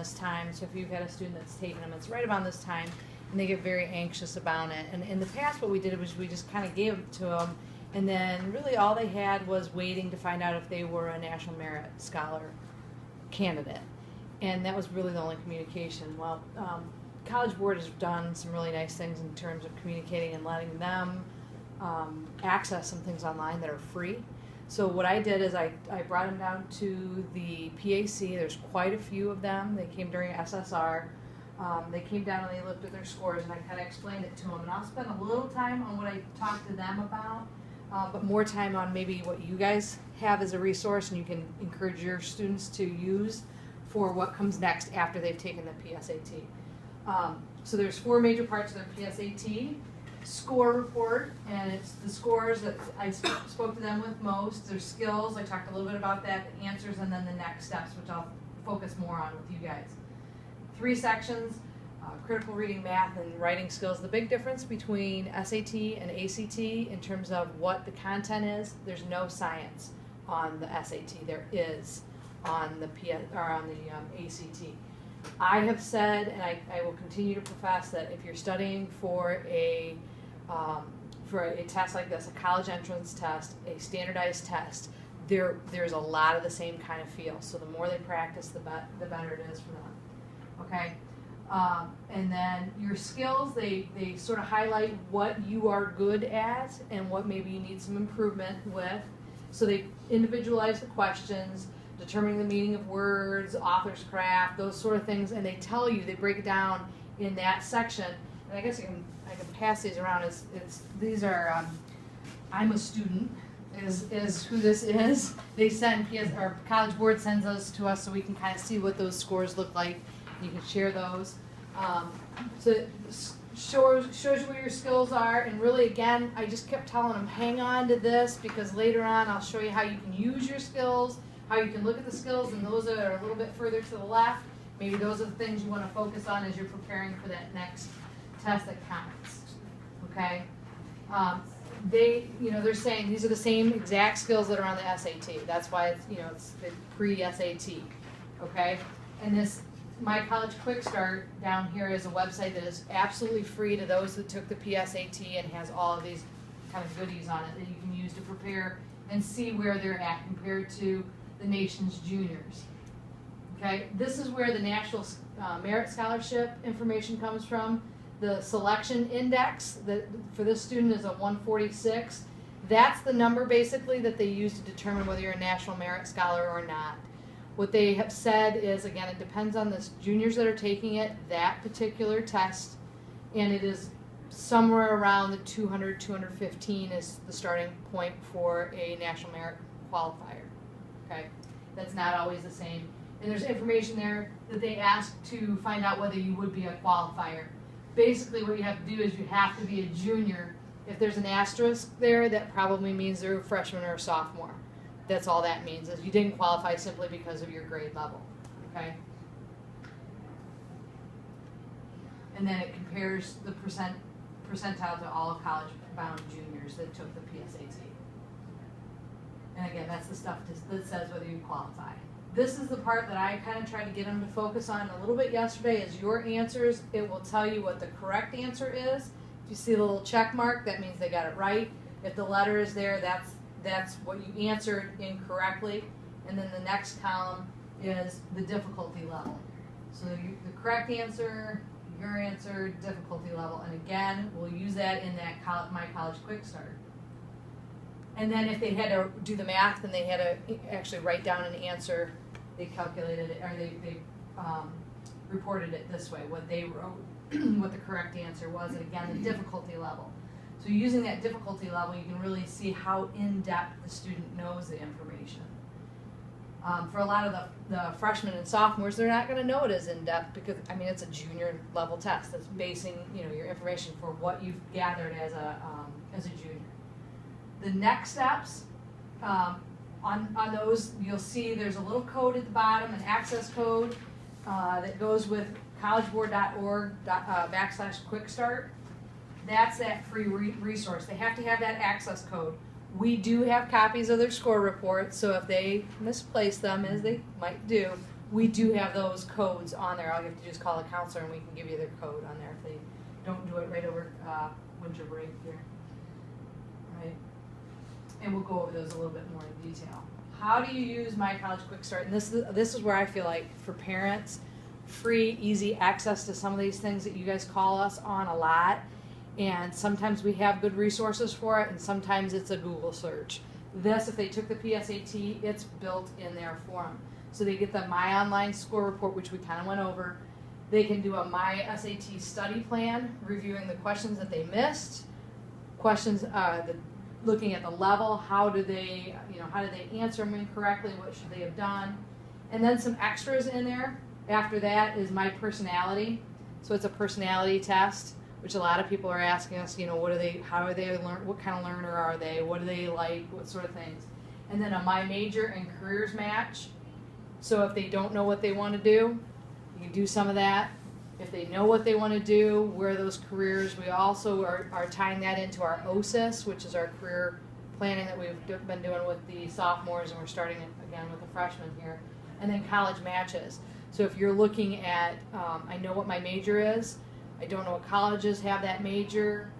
this time. So if you've had a student that's taken them, it's right around this time, and they get very anxious about it. And in the past, what we did was we just kind of gave it to them, and then really all they had was waiting to find out if they were a National Merit Scholar candidate. And that was really the only communication. Well, College Board has done some really nice things in terms of communicating and letting them access some things online that are free. So what I did is I brought them down to the PAC. There's quite a few of them. They came during SSR. They came down and they looked at their scores, and I kind of explained it to them. And I'll spend a little time on what I talked to them about, but more time on maybe what you guys have as a resource and you can encourage your students to use for what comes next after they've taken the PSAT. So there's 4 major parts of their PSAT. Score report, and it's the scores that I spoke to them with most. Their skills, I talked a little bit about that, the answers, and then the next steps, which I'll focus more on with you guys. 3 sections, critical reading, math, and writing skills. The big difference between SAT and ACT in terms of what the content is, there's no science on the SAT. There is on the ACT. I have said, and I will continue to profess, that if you're studying for a test like this, a college entrance test, a standardized test, there's a lot of the same kind of feel. So the more they practice, the better it is for them. Okay, and then your skills, they sort of highlight what you are good at and what maybe you need some improvement with. So they individualize the questions, determining the meaning of words, author's craft, those sort of things, and they tell you, they break it down in that section. And I guess I can pass these around. These are I'm a student is who this is. They send our College Board sends those to us so we can kind of see what those scores look like. You can share those. So it shows you where your skills are, and really, again, I just kept telling them, hang on to this, because later on I'll show you how you can use your skills, how you can look at the skills, and those that are a little bit further to the left, maybe those are the things you want to focus on as you're preparing for that next test that counts. Okay? They're saying these are the same exact skills that are on the SAT. That's why it's the pre-SAT. Okay? And this My College Quick Start down here is a website that is absolutely free to those that took the PSAT and has all of these kind of goodies on it that you can use to prepare and see where they're at compared to the nation's juniors. Okay, this is where the National Merit Scholarship information comes from. The selection index that for this student is a 146. That's the number basically that they use to determine whether you're a National Merit Scholar or not. What they have said is, again, it depends on the juniors that are taking it, that particular test, and it is somewhere around the 200, 215 is the starting point for a National Merit qualifier. Okay, that's not always the same. And there's information there that they ask to find out whether you would be a qualifier. Basically, what you have to do is you have to be a junior. If there's an asterisk there, that probably means they're a freshman or a sophomore. That's all that means, is you didn't qualify simply because of your grade level. Okay? And then it compares the percentile to all of college-bound juniors that took the PSAT. And again, that's the stuff that says whether you qualify. This is the part that I kind of tried to get them to focus on a little bit yesterday, is your answers. It will tell you what the correct answer is. If you see the little check mark, that means they got it right. If the letter is there, that's what you answered incorrectly. And then the next column is the difficulty level. So the correct answer, your answer, difficulty level. And again, we'll use that in that My College Quick Start. And then if they had to do the math and they had to actually write down an answer, they calculated it, or they reported it this way, what they wrote, what the correct answer was, and again, the difficulty level. So using that difficulty level, you can really see how in-depth the student knows the information. For a lot of the freshmen and sophomores, they're not going to know it as in-depth because, I mean, it's a junior level test that's basing your information for what you've gathered as a junior. The next steps, on those, you'll see there's a little code at the bottom, an access code that goes with collegeboard.org /quickstart. That's that free resource. They have to have that access code. We do have copies of their score reports, so if they misplace them, as they might do, we do have those codes on there. All you have to do is call a counselor and we can give you their code on there if they don't do it right over winter break here. Right? And we'll go over those a little bit more in detail. How do you use My College Quick Start? And this is where I feel like for parents, free, easy access to some of these things that you guys call us on a lot. And sometimes we have good resources for it, and sometimes it's a Google search. This, if they took the PSAT, it's built in there for them. So they get the My Online Score Report, which we kind of went over. They can do a My SAT study plan, reviewing the questions that they missed, questions looking at the level, how do they answer them incorrectly, what should they have done, and then some extras in there. After that is My Personality, so it's a personality test, which a lot of people are asking us, how are they learn, what kind of learner are they, what do they like, what sort of things. And then a My Major and Careers match. So if they don't know what they want to do, you can do some of that. If they know what they want to do, where those careers, we also are tying that into our OSIS, which is our career planning that we've been doing with the sophomores, and we're starting again with the freshmen here. And then college matches. So if you're looking at, I know what my major is, I don't know what colleges have that major,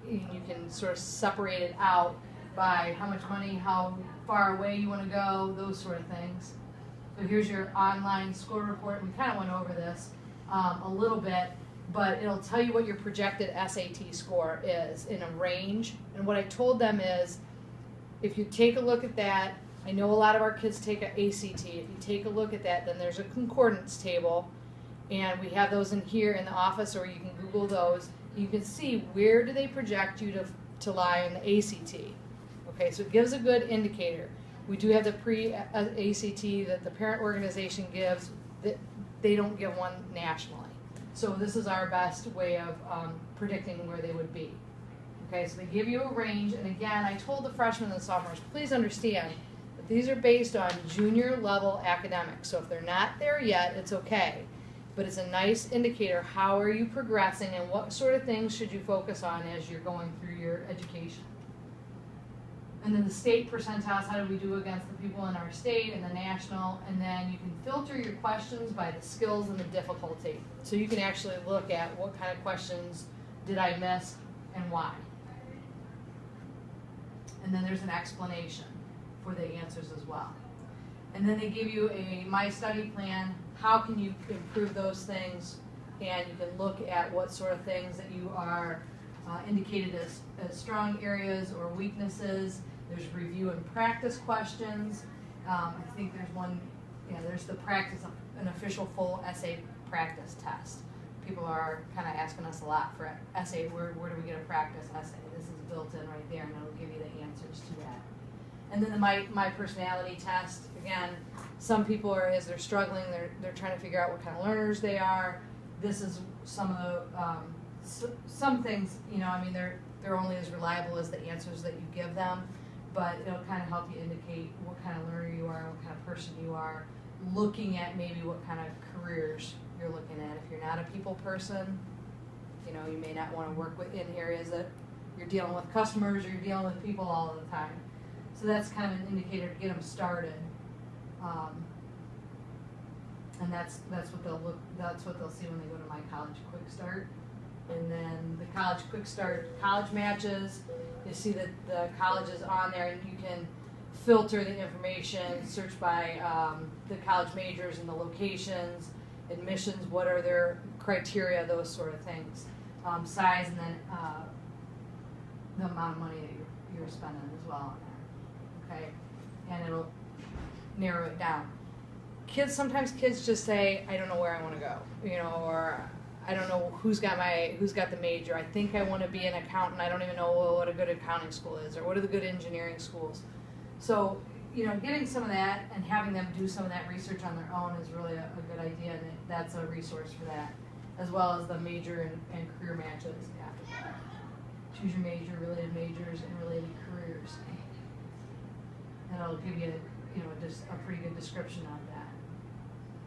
you can sort of separate it out by how much money, how far away you want to go, those sort of things. So here's your online score report. We kind of went over this a little bit, but it'll tell you what your projected SAT score is in a range. And what I told them is, if you take a look at that, I know a lot of our kids take an ACT. If you take a look at that, then there's a concordance table, and we have those in here in the office, or you can Google those. You can see where do they project you to lie in the ACT. Okay, so it gives a good indicator. We do have the pre-ACT that the parent organization gives. They don't give one nationally. So this is our best way of predicting where they would be. Okay, so they give you a range, and again, I told the freshmen and the sophomores, please understand that these are based on junior level academics. So if they're not there yet, it's okay. But it's a nice indicator, how are you progressing and what sort of things should you focus on as you're going through your education. And then the state percentiles, how do we do against the people in our state and the national, and then you can filter your questions by the skills and the difficulty. So you can actually look at what kind of questions did I miss and why. And then there's an explanation for the answers as well. And then they give you a My Study plan. How can you improve those things? And you can look at what sort of things that you are indicated as strong areas or weaknesses. There's review and practice questions. I think there's one, there's the practice, an official full essay practice test. People are kind of asking us a lot for essay, where do we get a practice essay? This is built in right there, and it'll give you the answers to that. And then the My Personality test, again, some people are, as they're struggling, they're trying to figure out what kind of learners they are. This is some of the, some things, they're only as reliable as the answers that you give them, but it'll kind of help you indicate what kind of learner you are, what kind of person you are, looking at maybe what kind of careers you're looking at. If you're not a people person, you may not want to work in areas that you're dealing with customers or you're dealing with people all the time. So that's kind of an indicator to get them started. And that's what they'll see when they go to My College Quick Start. And then the College Quick Start college matches, you see that the colleges on there, and you can filter the information, search by the college majors and the locations, admissions, what are their criteria, those sort of things, size, and then the amount of money that you're spending as well on there. Okay, and it'll narrow it down. Sometimes kids just say, I don't know where I want to go, or I don't know who's got the major. I think I want to be an accountant. I don't even know what a good accounting school is, or what are the good engineering schools. So, getting some of that and having them do some of that research on their own is really a good idea, and that's a resource for that, as well as the major and career matches after that. Choose your major, related majors, and related careers. And it'll give you, just a pretty good description of that,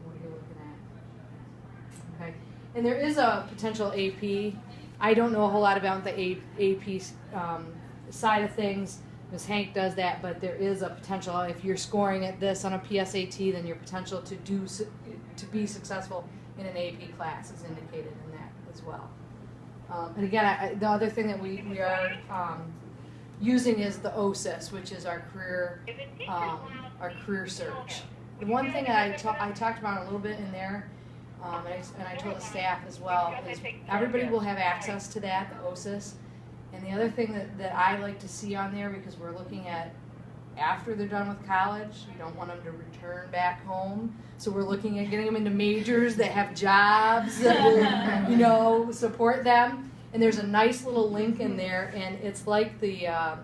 what you're looking at. Okay. And there is a potential AP. I don't know a whole lot about the AP side of things. Ms. Hank does that, but there is a potential, if you're scoring at this on a PSAT, then your potential to be successful in an AP class is indicated in that as well. And again, the other thing that we are using is the OSIS, which is our career search. The one thing that I talked about a little bit in there, and I told the staff as well, is everybody will have access to that, the OSIS. And the other thing that I like to see on there, because we're looking at after they're done with college, we don't want them to return back home. So we're looking at getting them into majors that have jobs that will, you know, support them. And there's a nice little link in there, and it's like what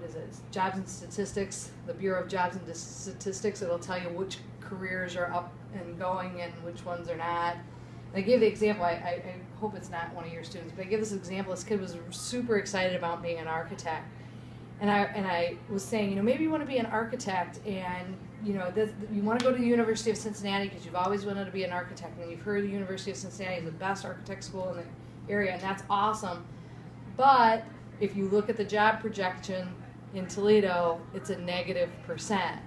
is it? Jobs and Statistics, the Bureau of Jobs and Statistics. It'll tell you which careers are up and going and which ones are not. And I gave the example, I hope it's not one of your students, but I give this example. This kid was super excited about being an architect. And I was saying, you know, maybe you want to be an architect, and you know, you want to go to the University of Cincinnati because you've always wanted to be an architect, and you've heard the University of Cincinnati is the best architect school in the area, and that's awesome. But if you look at the job projection in Toledo, it's a -%.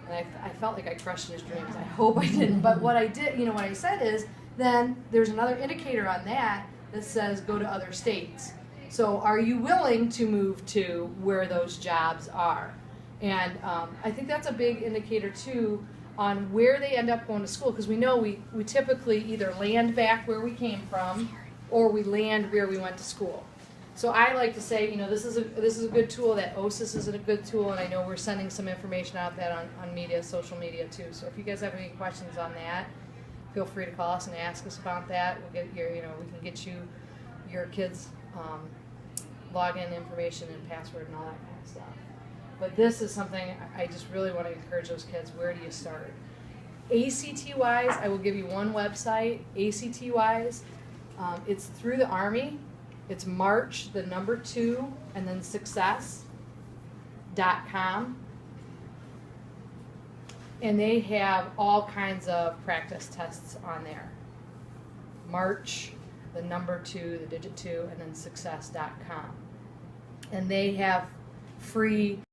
And I felt like I crushed his dreams. I hope I didn't. But what I did, you know, what I said is, then there's another indicator on that says go to other states. So are you willing to move to where those jobs are? And I think that's a big indicator too on where they end up going to school, because we know we typically either land back where we came from or we land where we went to school. So I like to say, you know, this is a good tool. That OSIS is a good tool, and I know we're sending some information out that on media, social media too. So if you guys have any questions on that, feel free to call us and ask us about that. We'll get your, you know, we can get you your kids' login information and password and all that kind of stuff. But this is something I just really want to encourage those kids. Where do you start? ACT-wise, I will give you one website. ACT-wise, it's through the Army. It's March, the number 2, and then success.com. And they have all kinds of practice tests on there. March, the number 2, the digit 2, and then success.com. And they have free